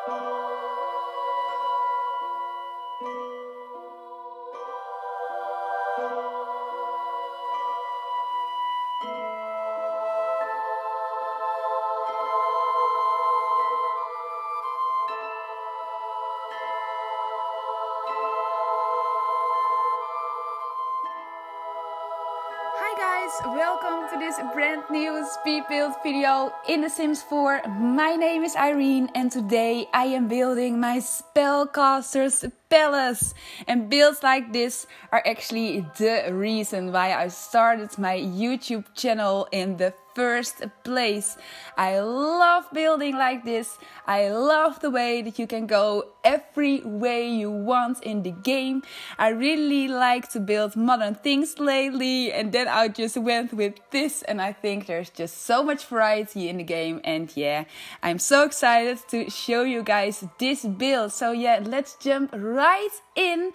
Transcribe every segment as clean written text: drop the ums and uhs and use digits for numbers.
Hi guys, welcome to this brand new speed build video in The Sims 4. My name is Irene and today I am building my Spellcaster's palace. And builds like this are actually the reason why I started my YouTube channel in the first place. I love building like this. I love the way that you can go every way you want in the game. I really like to build modern things lately, and then I just went with this, and I think there's just so much variety in the game. And yeah, I'm so excited to show you guys this build. So yeah, let's jump right in.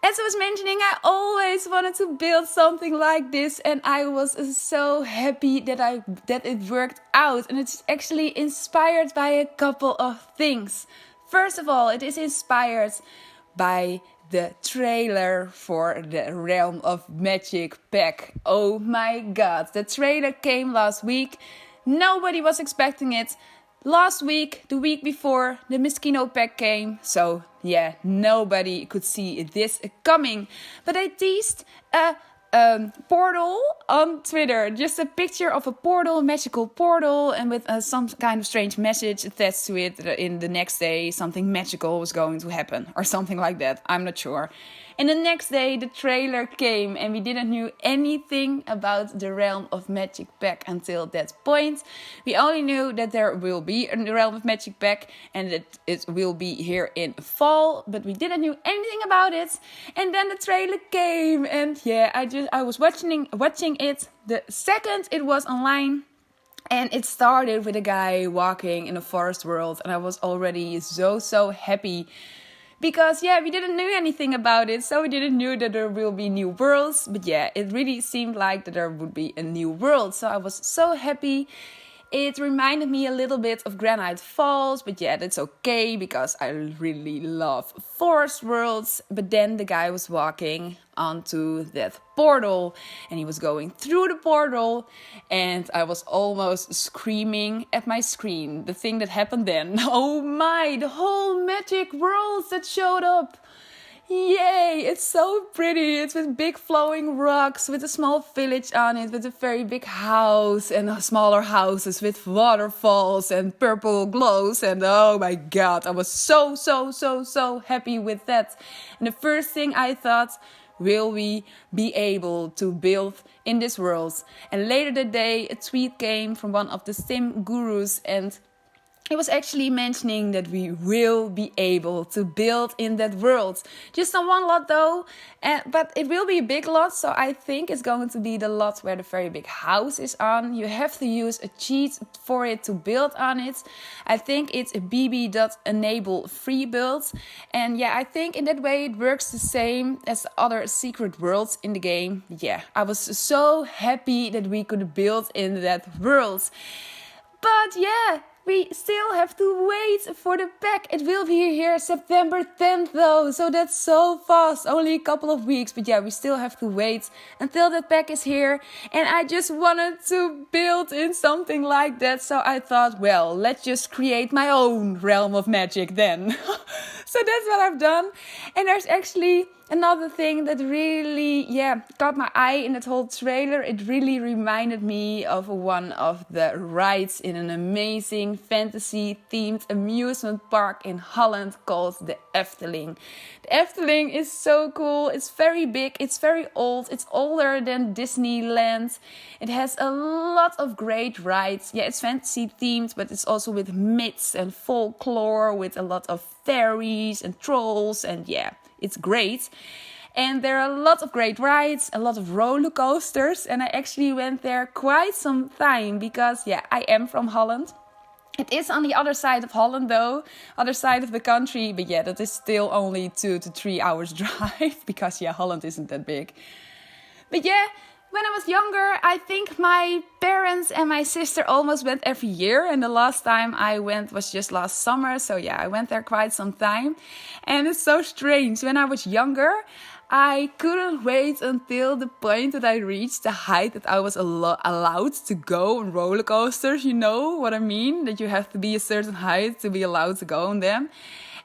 As I was mentioning, I always wanted to build something like this, and I was so happy that it worked out. And it's actually inspired by a couple of things. First of all, it is inspired by the trailer for the Realm of Magic pack. Oh my god, the trailer came last week. Nobody was expecting it. Last week, the week before, the Miskino pack came, so yeah, nobody could see this coming. But I teased a portal on Twitter, just a picture of a portal, a magical portal, and with some kind of strange message attached to it. In the next day, something magical was going to happen, or something like that, I'm not sure. And the next day the trailer came and we didn't know anything about the Realm of Magic pack until that point. We only knew that there will be a Realm of Magic pack and that it will be here in fall, but we didn't know anything about it. And then the trailer came and yeah, I was watching it the second it was online. And it started with a guy walking in a forest world, and I was already so happy. Because yeah, we didn't know anything about it, so we didn't know that there will be new worlds. But yeah, it really seemed like that there would be a new world, so I was so happy. It reminded me a little bit of Granite Falls, but yeah, that's okay because I really love forest worlds. But then the guy was walking onto that portal and he was going through the portal and I was almost screaming at my screen. The thing that happened then, oh my, the whole magic world that showed up. Yay, it's so pretty. It's with big flowing rocks, with a small village on it, with a very big house and smaller houses with waterfalls and purple glows. And oh my god, I was so happy with that. And the first thing I thought, will we be able to build in this world? And later that day, a tweet came from one of the Sim gurus and it was actually mentioning that we will be able to build in that world. Just on one lot though, but it will be a big lot, so I think it's going to be the lot where the very big house is on. You have to use a cheat for it to build on it. I think it's a bb.enable free build. And yeah, I think in that way it works the same as the other secret worlds in the game. Yeah, I was so happy that we could build in that world. But yeah, we still have to wait for the pack. It will be here September 10th though, so that's so fast, only a couple of weeks. But yeah, we still have to wait until that pack is here. And I just wanted to build in something like that, so I thought, well, let's just create my own Realm of Magic then. So that's what I've done. And there's actually another thing that really, caught my eye in that whole trailer. It really reminded me of one of the rides in an amazing fantasy-themed amusement park in Holland called the Efteling. The Efteling is so cool. It's very big. It's very old. It's older than Disneyland. It has a lot of great rides. Yeah, it's fantasy-themed, but it's also with myths and folklore, with a lot of fairies and trolls, and yeah, it's great. And there are a lot of great rides, a lot of roller coasters, and I actually went there quite some time because yeah, I am from Holland. It is on the other side of Holland though, other side of the country, but yeah, that is still only 2 to 3 hours drive because yeah, Holland isn't that big. But yeah, When I was younger, I think my parents and my sister almost went every year. And the last time I went was just last summer. So yeah, I went there quite some time. And it's so strange. When I was younger, I couldn't wait until the point that I reached the height that I was allowed to go on roller coasters. You know what I mean? That you have to be a certain height to be allowed to go on them.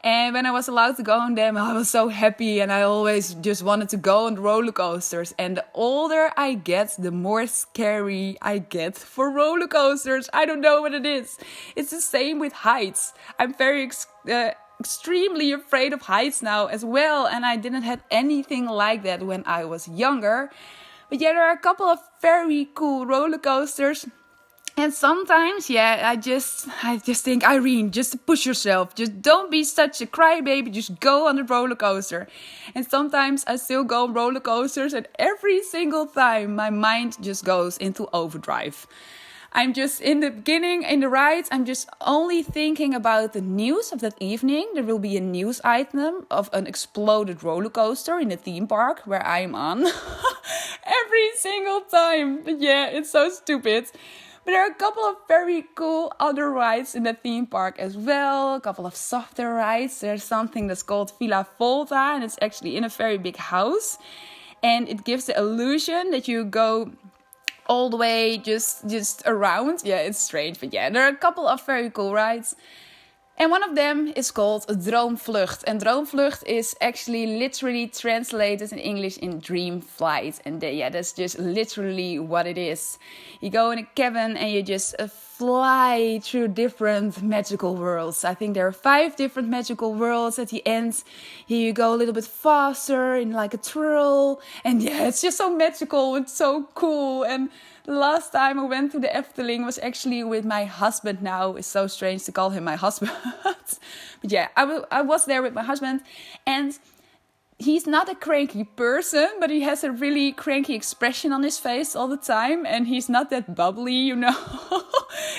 And when I was allowed to go on them, I was so happy and I always just wanted to go on the roller coasters. And the older I get, the more scary I get for roller coasters. I don't know what it is. It's the same with heights. I'm very extremely afraid of heights now as well. And I didn't have anything like that when I was younger. But yeah, there are a couple of very cool roller coasters. And sometimes, yeah, I just think, Irene, just push yourself. Just don't be such a crybaby. Just go on the roller coaster. And sometimes I still go on roller coasters, and every single time my mind just goes into overdrive. I'm just in the beginning, in the ride, I'm just only thinking about the news of that evening. There will be a news item of an exploded roller coaster in the theme park where I'm on. Every single time. But yeah, it's so stupid. But there are a couple of very cool other rides in the theme park as well. A couple of softer rides. There's something that's called Villa Volta, and it's actually in a very big house. And it gives the illusion that you go all the way just around. Yeah, it's strange. But yeah, there are a couple of very cool rides. And one of them is called Droomvlucht. And Droomvlucht is actually literally translated in English in dream flight. And yeah, that's just literally what it is. You go in a cabin and you just fly through different magical worlds. I think there are 5 different magical worlds at the end. Here you go a little bit faster in like a twirl. And yeah, it's just so magical. It's so cool. And the last time I went to the Efteling was actually with my husband now. It's so strange to call him my husband. But yeah, I was there with my husband. And he's not a cranky person, but he has a really cranky expression on his face all the time. And he's not that bubbly, you know.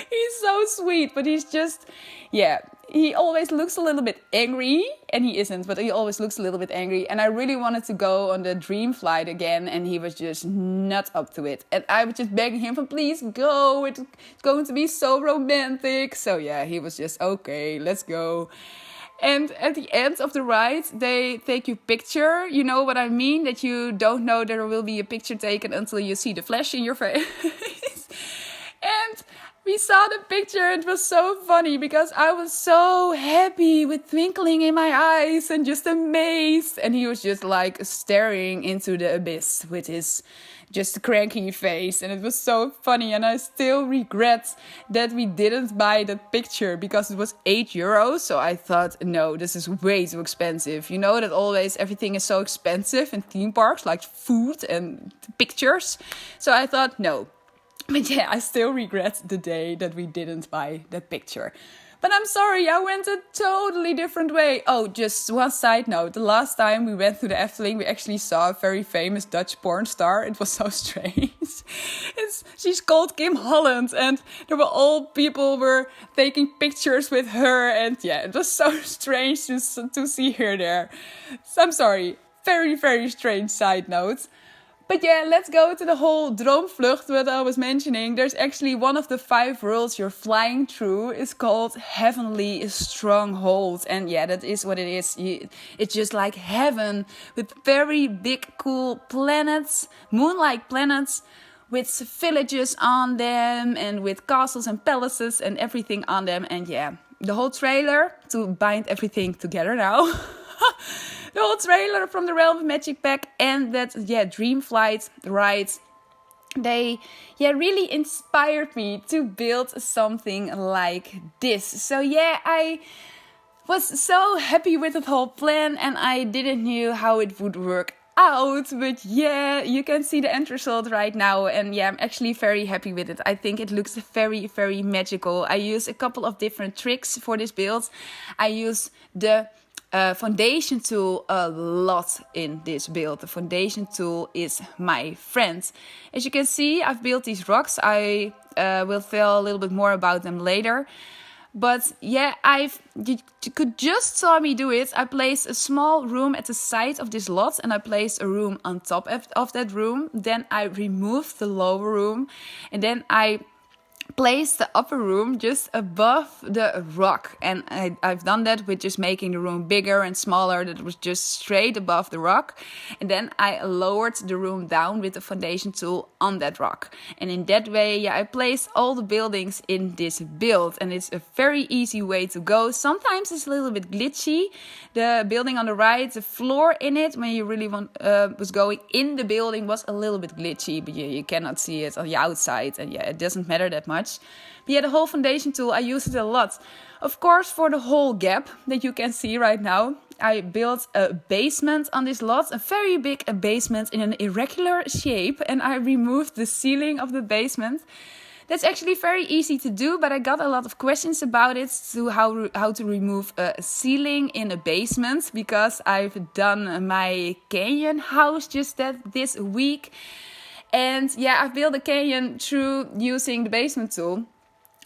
He's so sweet, but he's just, yeah. He always looks a little bit angry, and he isn't, but he always looks a little bit angry. And I really wanted to go on the dream flight again, and he was just not up to it. And I was just begging him for, please go, it's going to be so romantic. So yeah, he was just, okay, let's go. And at the end of the ride, they take your picture. You know what I mean? That you don't know there will be a picture taken until you see the flash in your face. And we saw the picture. It was so funny because I was so happy with twinkling in my eyes and just amazed. And he was just like staring into the abyss with his just cranky face. And it was so funny. And I still regret that we didn't buy that picture because it was €8. So I thought, no, this is way too expensive. You know that always everything is so expensive in theme parks, like food and pictures. So I thought, no. But yeah, I still regret the day that we didn't buy that picture. But I'm sorry, I went a totally different way. Oh, just one side note. The last time we went to the Efteling, we actually saw a very famous Dutch porn star. It was so strange. She's called Kim Holland. And there were all people were taking pictures with her. And yeah, it was so strange to see her there. So I'm sorry. Very, very strange side note. But yeah, let's go to the whole Droomvlucht that I was mentioning. There's actually one of the 5 worlds you're flying through is called Heavenly Stronghold. And yeah, that is what it is. It's just like heaven with very big, cool planets, moon-like planets with villages on them and with castles and palaces and everything on them. And yeah, the whole trailer, to bind everything together now... The whole trailer from the Realm of Magic pack and that, Dream Flight ride, they, really inspired me to build something like this. So yeah, I was so happy with the whole plan and I didn't know how it would work out. But yeah, you can see the end result right now. And yeah, I'm actually very happy with it. I think it looks very, very magical. I use a couple of different tricks for this build. I use the foundation tool a lot in this build. The foundation tool is my friend. As you can see, I've built these rocks. I will tell a little bit more about them later. But yeah, you could just saw me do it. I placed a small room at the side of this lot, and I placed a room on top of that room. Then I removed the lower room, and then I place the upper room just above the rock. And I've done that with just making the room bigger and smaller, that it was just straight above the rock. And then I lowered the room down with the foundation tool on that rock. And in that way, yeah, I placed all the buildings in this build. And it's a very easy way to go. Sometimes it's a little bit glitchy. The building on the right, the floor in it, when you really was going in the building, was a little bit glitchy. But you cannot see it on the outside. And yeah, it doesn't matter that much. But yeah, the whole foundation tool, I use it a lot. Of course, for the whole gap that you can see right now, I built a basement on this lot, a very big basement in an irregular shape, and I removed the ceiling of the basement. That's actually very easy to do, but I got a lot of questions about it, to how to remove a ceiling in a basement, because I've done my canyon house just this week. And yeah, I've built a canyon through using the basement tool.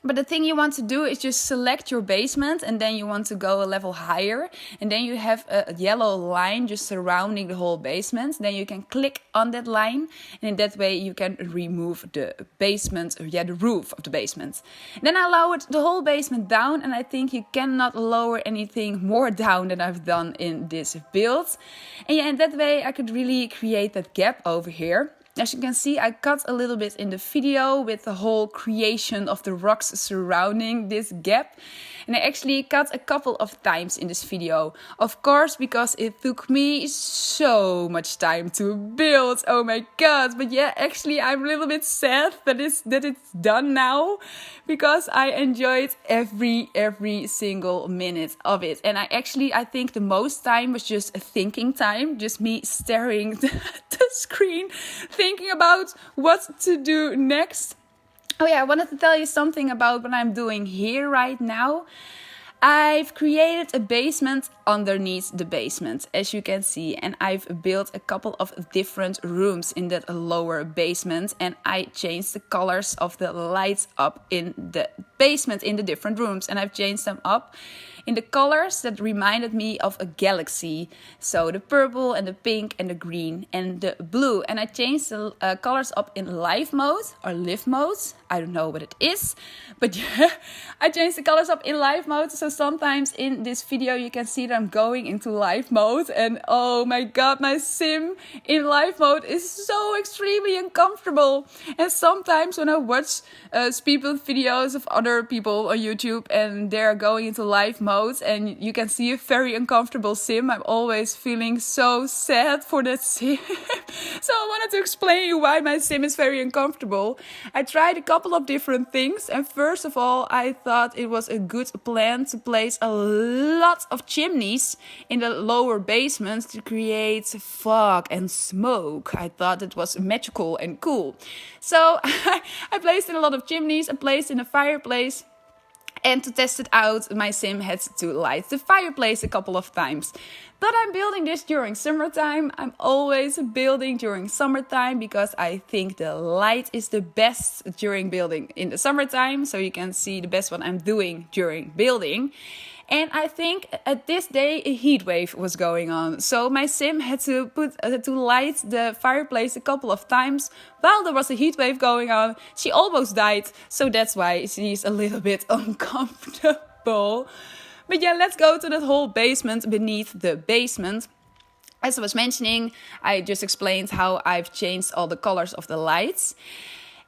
But the thing you want to do is just select your basement, and then you want to go a level higher. And then you have a yellow line just surrounding the whole basement. Then you can click on that line, and in that way you can remove the basement, or yeah, the roof of the basement. Then I lowered the whole basement down, and I think you cannot lower anything more down than I've done in this build. And yeah, in that way I could really create that gap over here. As you can see, I cut a little bit in the video with the whole creation of the rocks surrounding this gap. And I actually cut a couple of times in this video. Of course, because it took me so much time to build. Oh my god. But yeah, actually I'm a little bit sad that it's done now. Because I enjoyed every single minute of it. And I think the most time was just a thinking time. Just me staring at the screen, thinking about what to do next. Oh yeah, I wanted to tell you something about what I'm doing here right now. I've created a basement underneath the basement, as you can see, and I've built a couple of different rooms in that lower basement, and I changed the colors of the lights up in the basement in the different rooms, and I've changed them up in the colors that reminded me of a galaxy. So the purple and the pink and the green and the blue. And I changed the colors up in live mode or live mode. I don't know what it is. But yeah, I changed the colors up in live mode. So sometimes in this video you can see that I'm going into live mode. And oh my god, my sim in live mode is so extremely uncomfortable. And sometimes when I watch speedbuild videos of other people on YouTube and they're going into live mode, and you can see a very uncomfortable sim, I'm always feeling so sad for that sim. So I wanted to explain you why my sim is very uncomfortable. I tried a couple of different things, and first of all I thought it was a good plan to place a lot of chimneys in the lower basement to create fog and smoke. I thought it was magical and cool. So I placed in a lot of chimneys, I placed in a fireplace. And to test it out, my sim had to light the fireplace a couple of times. But I'm building this during summertime. I'm always building during summertime because I think the light is the best during building in the summertime. So you can see the best what I'm doing during building. And I think at this day a heat wave was going on. So my sim had to light the fireplace a couple of times while there was a heat wave going on. She almost died. So that's why she's a little bit uncomfortable. But yeah, let's go to that whole basement beneath the basement. As I was mentioning, I just explained how I've changed all the colors of the lights.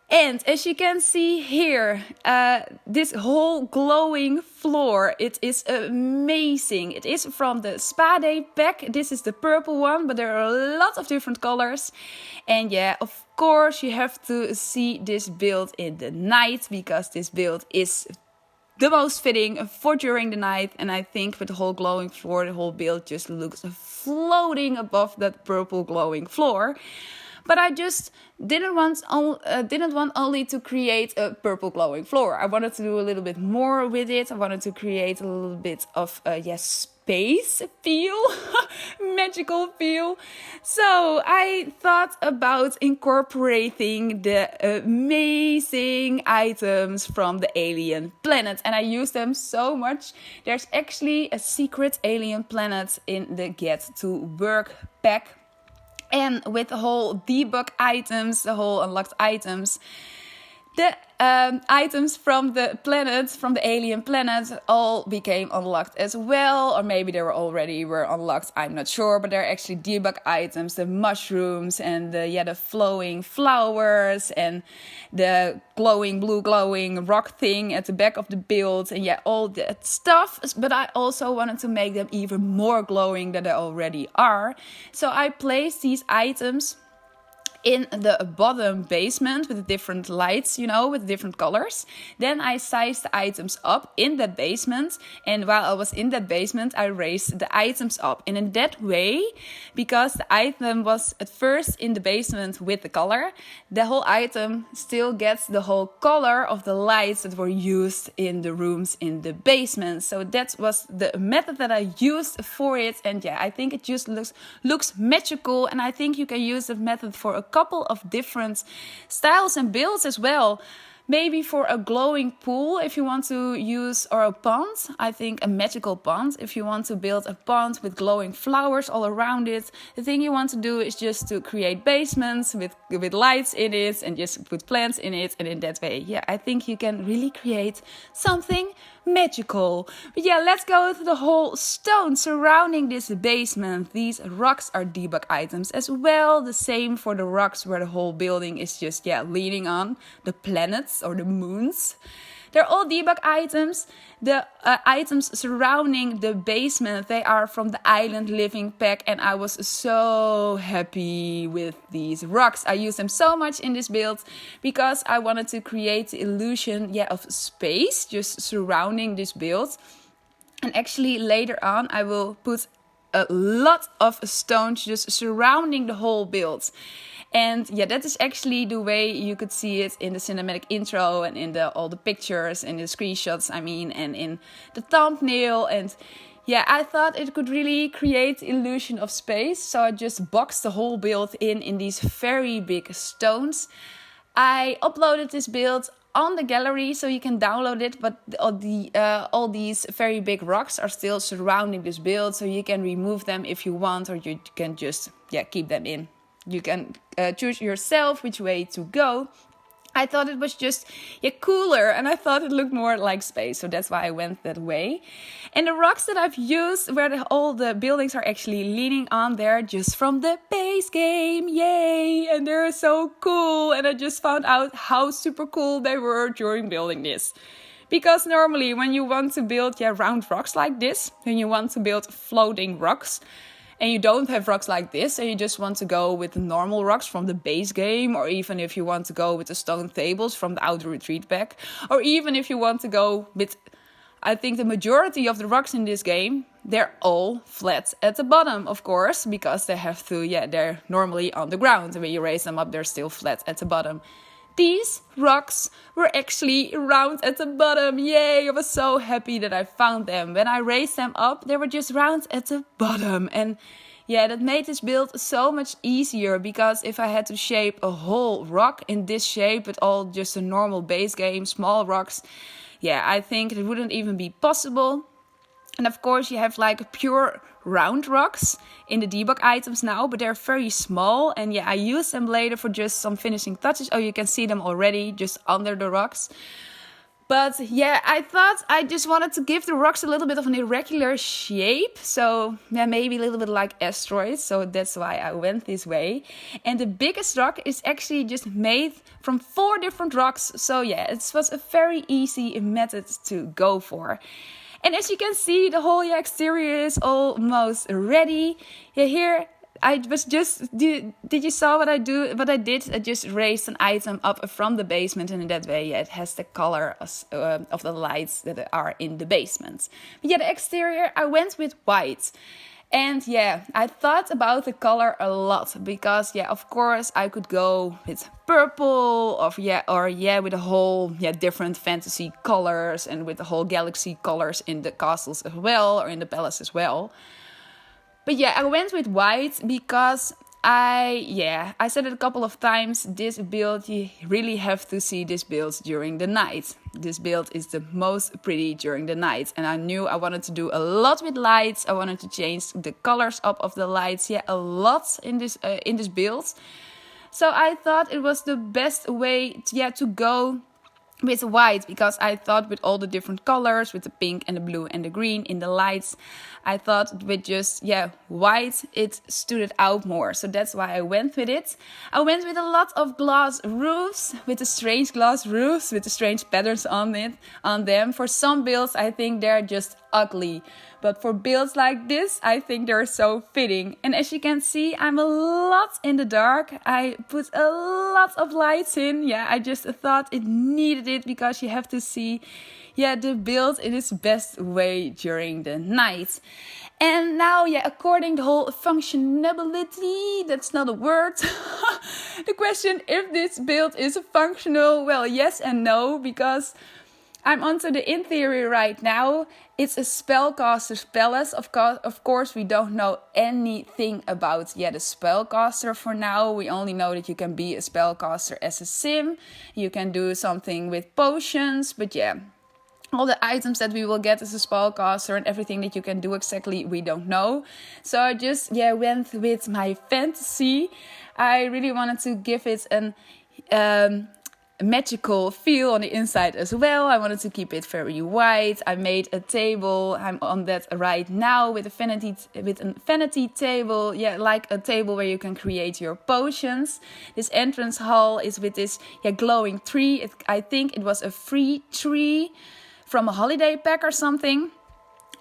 And as you can see here, this whole glowing floor, it is amazing. It is from the Spa Day pack. This is the purple one, but there are a lot of different colors. And yeah, of course, you have to see this build in the night, because this build is the most fitting for during the night. And I think with the whole glowing floor, the whole build just looks floating above that purple glowing floor. But I just didn't want only to create a purple glowing floor. I wanted to do a little bit more with it. I wanted to create a little bit of space feel, magical feel. So I thought about incorporating the amazing items from the alien planet, and I use them so much. There's actually a secret alien planet in the Get to Work pack. And with the whole debug items, the whole unlocked items, the items from the planet, from the alien planet, all became unlocked as well. Or maybe they were unlocked, I'm not sure. But they're actually debug items, the mushrooms and the flowing flowers and the blue glowing rock thing at the back of the build. And all that stuff. But I also wanted to make them even more glowing than they already are. So I placed these items in the bottom basement with the different lights, with different colors. Then I sized the items up in that basement. And while I was in that basement, I raised the items up. And in that way, because the item was at first in the basement with the color, the whole item still gets the whole color of the lights that were used in the rooms in the basement. So that was the method that I used for it. And I think it just looks magical. And I think you can use the method for a couple of different styles and builds as well. Maybe for a glowing pool if you want to use, or a pond, I think a magical pond. If you want to build a pond with glowing flowers all around it, the thing you want to do is just to create basements with lights in it and just put plants in it. And in that way, I think you can really create something magical. But let's go to the whole stone surrounding this basement. These rocks are debug items as well. The same for the rocks where the whole building is just leaning on the planets or the moons. They're all debug items. The items surrounding the basement, they are from the Island Living pack, and I was so happy with these rocks. I use them so much in this build because I wanted to create the illusion of space just surrounding this build. And actually later on I will put a lot of stones just surrounding the whole build. And that is actually the way you could see it in the cinematic intro and in all the pictures and the screenshots, and in the thumbnail. And I thought it could really create the illusion of space. So I just boxed the whole build in these very big stones. I uploaded this build on the gallery so you can download it, but all these very big rocks are still surrounding this build, so you can remove them if you want, or you can just keep them in. You can choose yourself which way to go. I thought it was just cooler, and I thought it looked more like space, so that's why I went that way. And the rocks that I've used, where all the buildings are actually leaning on, they're just from the base game, yay! And they're so cool, and I just found out how super cool they were during building this. Because normally when you want to build round rocks like this, when you want to build floating rocks, and you don't have rocks like this, and you just want to go with the normal rocks from the base game, or even if you want to go with the stone tables from the Outer Retreat pack, or even if you want to go with, I think the majority of the rocks in this game, they're all flat at the bottom, of course, because they have to, they're normally on the ground, and when you raise them up, they're still flat at the bottom. These rocks were actually round at the bottom. Yay, I was so happy that I found them. When I raised them up, they were just round at the bottom. And that made this build so much easier, because if I had to shape a whole rock in this shape with all just a normal base game, small rocks, I think it wouldn't even be possible. And of course you have pure round rocks in the debug items now, but they're very small. And I use them later for just some finishing touches. Oh, you can see them already just under the rocks. But I thought I just wanted to give the rocks a little bit of an irregular shape. So maybe a little bit like asteroids. So that's why I went this way. And the biggest rock is actually just made from 4 different rocks. So it was a very easy method to go for. And as you can see, the whole exterior is almost ready. Here I was just, did you saw what I did? I just raised an item up from the basement, and in that way it has the color of the lights that are in the basement. But the exterior, I went with white. And yeah, I thought about the color a lot because yeah, of course I could go with purple or with the whole different fantasy colors and with the whole galaxy colors in the castles as well or in the palace as well. But yeah, I went with white because I said it a couple of times, this build, you really have to see this build during the night. This build is the most pretty during the night. And I knew I wanted to do a lot with lights. I wanted to change the colors up of the lights, a lot in this build. So I thought it was the best way to go with white, because I thought with all the different colors, with the pink and the blue and the green in the lights, I thought with just white it stood out more. So that's why I went with it. I went with a lot of glass roofs, with the strange glass roofs with the strange patterns on them. For some builds I think they're just ugly, but for builds like this I think they're so fitting. And as you can see, I'm a lot in the dark. I put a lot of lights in. I just thought it needed it, because you have to see the build in its best way during the night. And now according to the whole functionality, that's not a word, the question if this build is functional, well, yes and no, because I'm onto the interior right now. It's a spellcaster's palace. Of course, we don't know anything about the spellcaster for now. We only know that you can be a spellcaster as a sim. You can do something with potions, but all the items that we will get as a spellcaster and everything that you can do exactly, we don't know. So I just went with my fantasy. I really wanted to give it an magical feel on the inside as well. I wanted to keep it very white. I made a table. I'm on that right now with a vanity table. Like a table where you can create your potions. This entrance hall is with this glowing tree. I think it was a free tree from a holiday pack or something.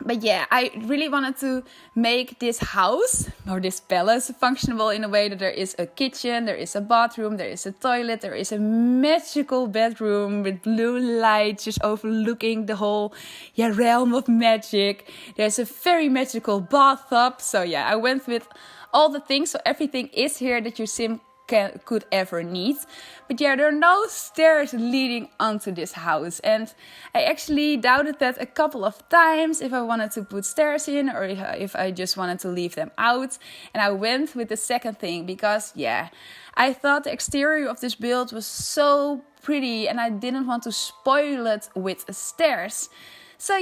But I really wanted to make this house or this palace functional in a way that there is a kitchen, there is a bathroom, there is a toilet, there is a magical bedroom with blue lights just overlooking the whole realm of magic. There's a very magical bathtub. So I went with all the things. So everything is here that your sim could ever need. But there are no stairs leading onto this house, and I actually doubted that a couple of times if I wanted to put stairs in or if I just wanted to leave them out. And I went with the second thing because I thought the exterior of this build was so pretty and I didn't want to spoil it with stairs. So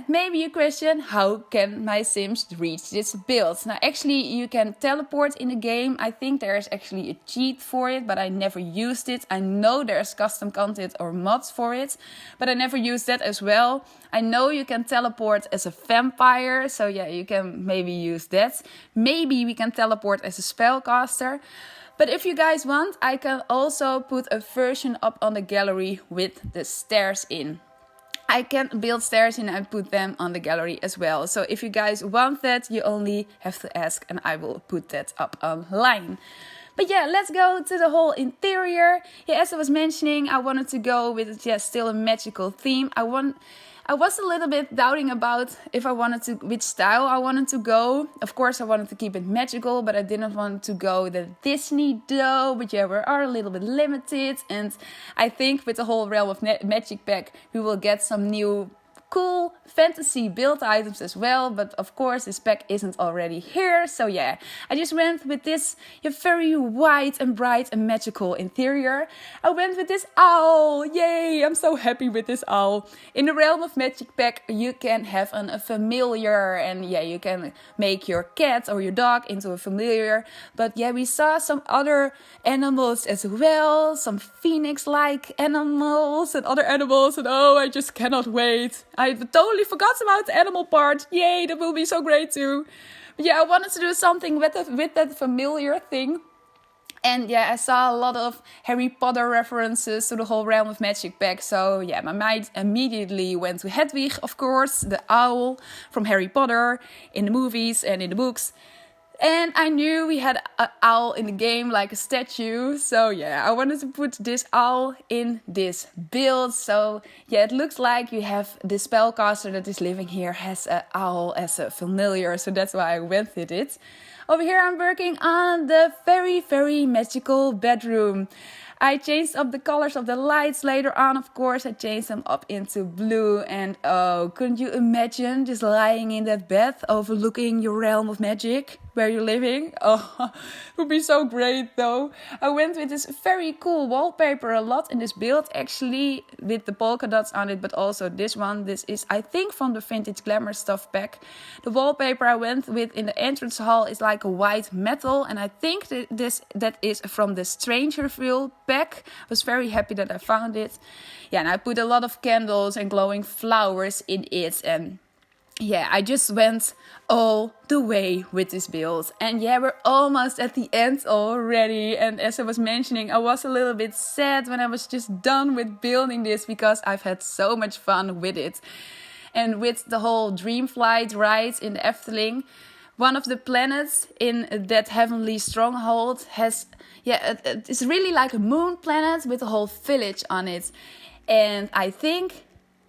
maybe you question, how can my Sims reach this build? Now actually you can teleport in the game. I think there's actually a cheat for it, but I never used it. I know there's custom content or mods for it, but I never used that as well. I know you can teleport as a vampire, so you can maybe use that. Maybe we can teleport as a spellcaster. But if you guys want, I can also put a version up on the gallery with the stairs in. I can build stairs in and put them on the gallery as well. So if you guys want that, you only have to ask and I will put that up online. But let's go to the whole interior. As I was mentioning, I wanted to go with still a magical theme. I was a little bit doubting about which style I wanted to go. Of course, I wanted to keep it magical, but I didn't want to go the Disney though. But we are a little bit limited. And I think with the whole realm of magic pack, we will get some new cool fantasy build items as well, but of course this pack isn't already here. So I just went with this very white and bright and magical interior. I went with this owl. Yay, I'm so happy with this owl. In the realm of magic pack you can have a familiar, and you can make your cat or your dog into a familiar. But we saw some other animals as well, some phoenix-like animals and other animals, and I just cannot wait. I totally forgot about the animal part. Yay, that will be so great too. But I wanted to do something with that familiar thing. And I saw a lot of Harry Potter references to the whole realm of magic pack. So my mind immediately went to Hedwig, of course, the owl from Harry Potter in the movies and in the books. And I knew we had an owl in the game, like a statue. So yeah, I wanted to put this owl in this build. So yeah, it looks like you have the spellcaster that is living here has an owl as a familiar. So that's why I went with it. Over here I'm working on the very, very magical bedroom. I changed up the colors of the lights later on, of course. I changed them up into blue. And oh, couldn't you imagine just lying in that bed overlooking your realm of magic where you're living? Oh, it would be so great though. I went with this very cool wallpaper a lot in this build, actually, with the polka dots on it, but also this one. This is, I think, from the Vintage Glamour Stuff pack. The wallpaper I went with in the entrance hall is like a white metal, and I think that is from the Strangerville pack. I was very happy that I found it. Yeah, and I put a lot of candles and glowing flowers in it, and yeah, I just went all the way with this build. And yeah, we're almost at the end already. And as I was mentioning, I was a little bit sad when I was just done with building this, because I've had so much fun with it. And with the whole dream flight ride in the Efteling, one of the planets in that heavenly stronghold has, it's really like a moon planet with a whole village on it. And I think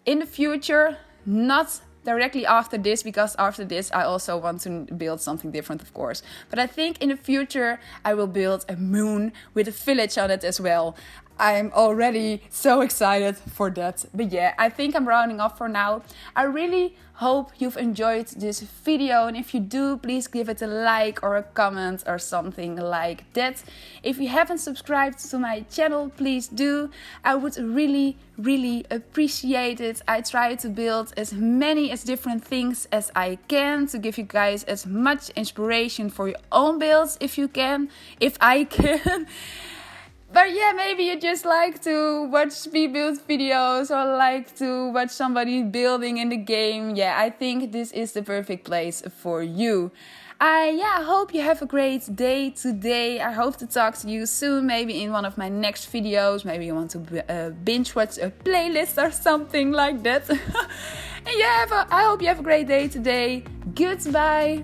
in the future, not directly after this, because after this I also want to build something different, of course. But I think in the future I will build a moon with a village on it as well. I'm already so excited for that. But yeah, I think I'm rounding off for now. I really hope you've enjoyed this video, and if you do, please give it a like or a comment or something like that. If you haven't subscribed to my channel, please do. I would really, really appreciate it. I try to build as many different things as I can to give you guys as much inspiration for your own builds if I can. But yeah, maybe you just like to watch speed build videos or like to watch somebody building in the game. Yeah, I think this is the perfect place for you. I hope you have a great day today. I hope to talk to you soon, maybe in one of my next videos. Maybe you want to binge watch a playlist or something like that. And yeah, I hope you have a great day today. Goodbye.